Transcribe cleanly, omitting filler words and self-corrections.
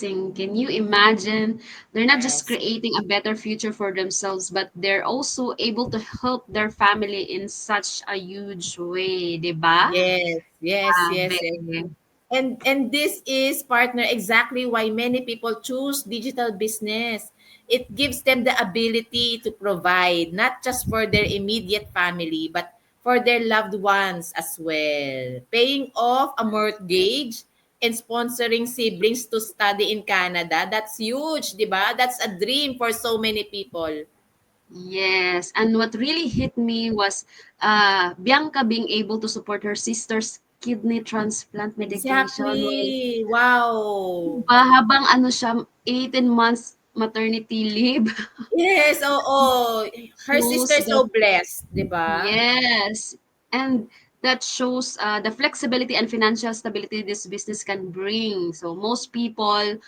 Can you imagine? They're not just Yes. creating a better future for themselves, but they're also able to help their family in such a huge way, 'di ba? Yes, yes, Grabe. yes, yes. And this is, partner, exactly why many people choose digital business. It gives them the ability to provide not just for their immediate family but for their loved ones as well. Paying off a mortgage and sponsoring siblings to study in Canada, that's huge, 'di ba? That's a dream for so many people. Yes, and what really hit me was Bianca being able to support her sister's kidney transplant medication. Exactly. Wow. Diba, habang ano siya, 18 months maternity leave, Yes, oo. Her shows sister is that so blessed, 'di ba? yes, and that shows the flexibility and financial stability this business can bring. So most people